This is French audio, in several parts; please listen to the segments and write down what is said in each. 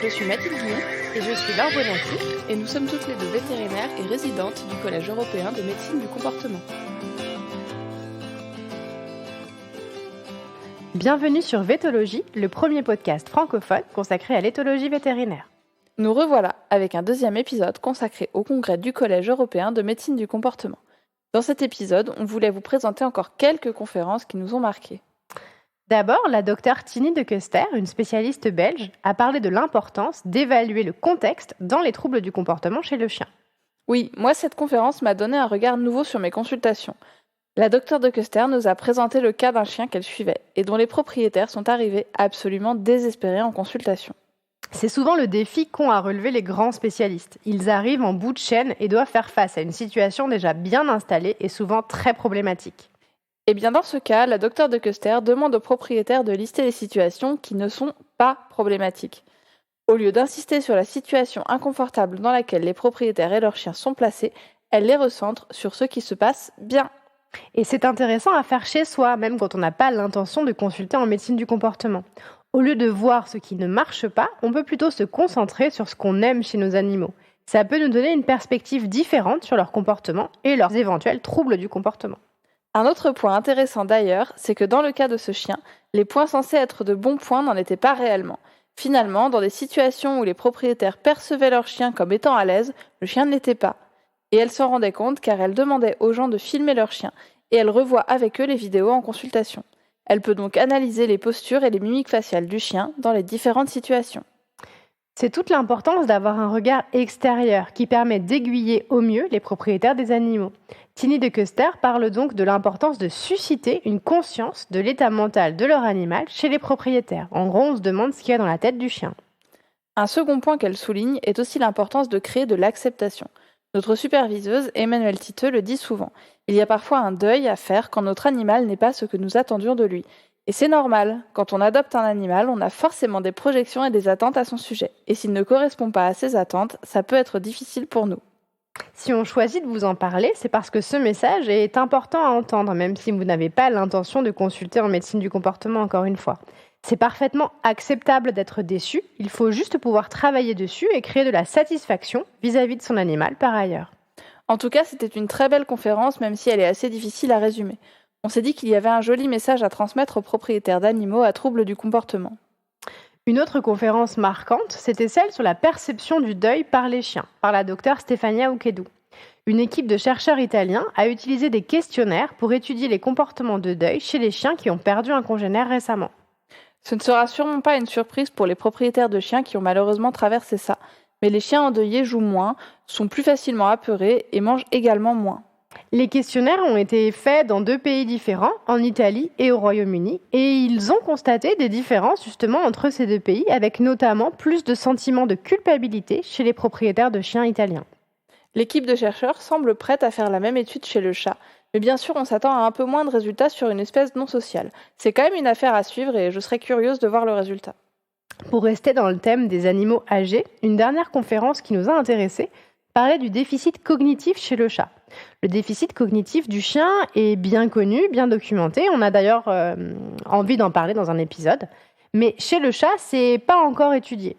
Je suis Mathilde Guillon et je suis Laure Bonatti et nous sommes toutes les deux vétérinaires et résidentes du Collège européen de médecine du comportement. Bienvenue sur Vétologie, le premier podcast francophone consacré à l'éthologie vétérinaire. Nous revoilà avec un deuxième épisode consacré au congrès du Collège européen de médecine du comportement. Dans cet épisode, on voulait vous présenter encore quelques conférences qui nous ont marquées. D'abord, la docteure Tini de Keuster, une spécialiste belge, a parlé de l'importance d'évaluer le contexte dans les troubles du comportement chez le chien. Oui, moi cette conférence m'a donné un regard nouveau sur mes consultations. La docteure de Keuster nous a présenté le cas d'un chien qu'elle suivait et dont les propriétaires sont arrivés absolument désespérés en consultation. C'est souvent le défi qu'ont à relever les grands spécialistes. Ils arrivent en bout de chaîne et doivent faire face à une situation déjà bien installée et souvent très problématique. Et bien dans ce cas, la docteure de Keuster demande aux propriétaires de lister les situations qui ne sont pas problématiques. Au lieu d'insister sur la situation inconfortable dans laquelle les propriétaires et leurs chiens sont placés, elle les recentre sur ce qui se passe bien. Et c'est intéressant à faire chez soi, même quand on n'a pas l'intention de consulter en médecine du comportement. Au lieu de voir ce qui ne marche pas, on peut plutôt se concentrer sur ce qu'on aime chez nos animaux. Ça peut nous donner une perspective différente sur leur comportement et leurs éventuels troubles du comportement. Un autre point intéressant d'ailleurs, c'est que dans le cas de ce chien, les points censés être de bons points n'en étaient pas réellement. Finalement, dans des situations où les propriétaires percevaient leur chien comme étant à l'aise, le chien ne l'était pas. Et elle s'en rendait compte car elle demandait aux gens de filmer leur chien et elle revoit avec eux les vidéos en consultation. Elle peut donc analyser les postures et les mimiques faciales du chien dans les différentes situations. C'est toute l'importance d'avoir un regard extérieur qui permet d'aiguiller au mieux les propriétaires des animaux. Tini de Keuster parle donc de l'importance de susciter une conscience de l'état mental de leur animal chez les propriétaires. En gros, on se demande ce qu'il y a dans la tête du chien. Un second point qu'elle souligne est aussi l'importance de créer de l'acceptation. Notre superviseuse, Emmanuelle Titeux, le dit souvent. Il y a parfois un deuil à faire quand notre animal n'est pas ce que nous attendions de lui. Et c'est normal, quand on adopte un animal, on a forcément des projections et des attentes à son sujet. Et s'il ne correspond pas à ces attentes, ça peut être difficile pour nous. Si on choisit de vous en parler, c'est parce que ce message est important à entendre, même si vous n'avez pas l'intention de consulter en médecine du comportement encore une fois. C'est parfaitement acceptable d'être déçu, il faut juste pouvoir travailler dessus et créer de la satisfaction vis-à-vis de son animal par ailleurs. En tout cas, c'était une très belle conférence, même si elle est assez difficile à résumer. On s'est dit qu'il y avait un joli message à transmettre aux propriétaires d'animaux à troubles du comportement. Une autre conférence marquante, c'était celle sur la perception du deuil par les chiens, par la docteure Stefania Ucchedu. Une équipe de chercheurs italiens a utilisé des questionnaires pour étudier les comportements de deuil chez les chiens qui ont perdu un congénère récemment. Ce ne sera sûrement pas une surprise pour les propriétaires de chiens qui ont malheureusement traversé ça, mais les chiens endeuillés jouent moins, sont plus facilement apeurés et mangent également moins. Les questionnaires ont été faits dans 2 pays différents, en Italie et au Royaume-Uni, et ils ont constaté des différences justement entre ces 2 pays, avec notamment plus de sentiments de culpabilité chez les propriétaires de chiens italiens. L'équipe de chercheurs semble prête à faire la même étude chez le chat, mais bien sûr on s'attend à un peu moins de résultats sur une espèce non sociale. C'est quand même une affaire à suivre et je serais curieuse de voir le résultat. Pour rester dans le thème des animaux âgés, une dernière conférence qui nous a intéressés parlait du déficit cognitif chez le chat. Le déficit cognitif du chien est bien connu, bien documenté. On a d'ailleurs envie d'en parler dans un épisode. Mais chez le chat, c'est pas encore étudié.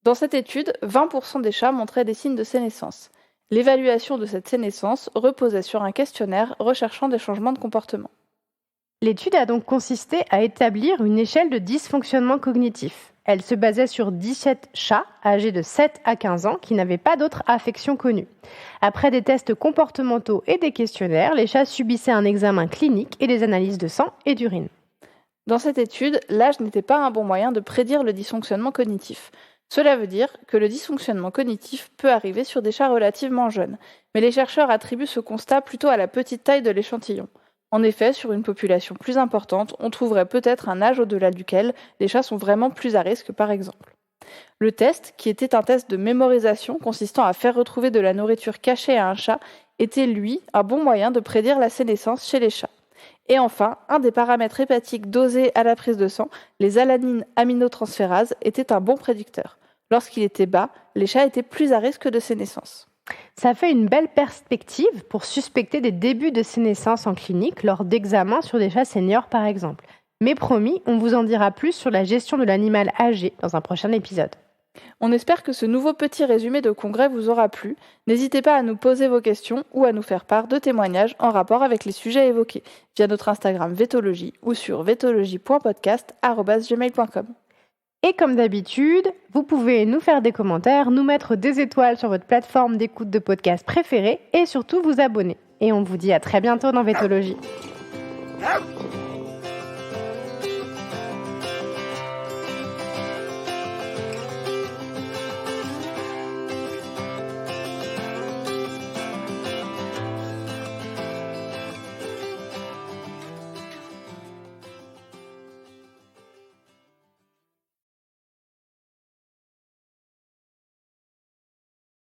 Dans cette étude, 20% des chats montraient des signes de sénescence. L'évaluation de cette sénescence reposait sur un questionnaire recherchant des changements de comportement. L'étude a donc consisté à établir une échelle de dysfonctionnement cognitif. Elle se basait sur 17 chats âgés de 7 à 15 ans qui n'avaient pas d'autres affections connues. Après des tests comportementaux et des questionnaires, les chats subissaient un examen clinique et des analyses de sang et d'urine. Dans cette étude, l'âge n'était pas un bon moyen de prédire le dysfonctionnement cognitif. Cela veut dire que le dysfonctionnement cognitif peut arriver sur des chats relativement jeunes, mais les chercheurs attribuent ce constat plutôt à la petite taille de l'échantillon. En effet, sur une population plus importante, on trouverait peut-être un âge au-delà duquel les chats sont vraiment plus à risque, par exemple. Le test, qui était un test de mémorisation consistant à faire retrouver de la nourriture cachée à un chat, était, lui, un bon moyen de prédire la sénescence chez les chats. Et enfin, un des paramètres hépatiques dosés à la prise de sang, les alanines aminotransférases, était un bon prédicteur. Lorsqu'il était bas, les chats étaient plus à risque de sénescence. Ça fait une belle perspective pour suspecter des débuts de sénescence en clinique lors d'examens sur des chats seniors par exemple. Mais promis, on vous en dira plus sur la gestion de l'animal âgé dans un prochain épisode. On espère que ce nouveau petit résumé de congrès vous aura plu. N'hésitez pas à nous poser vos questions ou à nous faire part de témoignages en rapport avec les sujets évoqués via notre Instagram Vétologie ou sur vétologie.podcast@gmail.com. Et comme d'habitude, vous pouvez nous faire des commentaires, nous mettre des étoiles sur votre plateforme d'écoute de podcast préférée et surtout vous abonner. Et on vous dit à très bientôt dans Vétologie.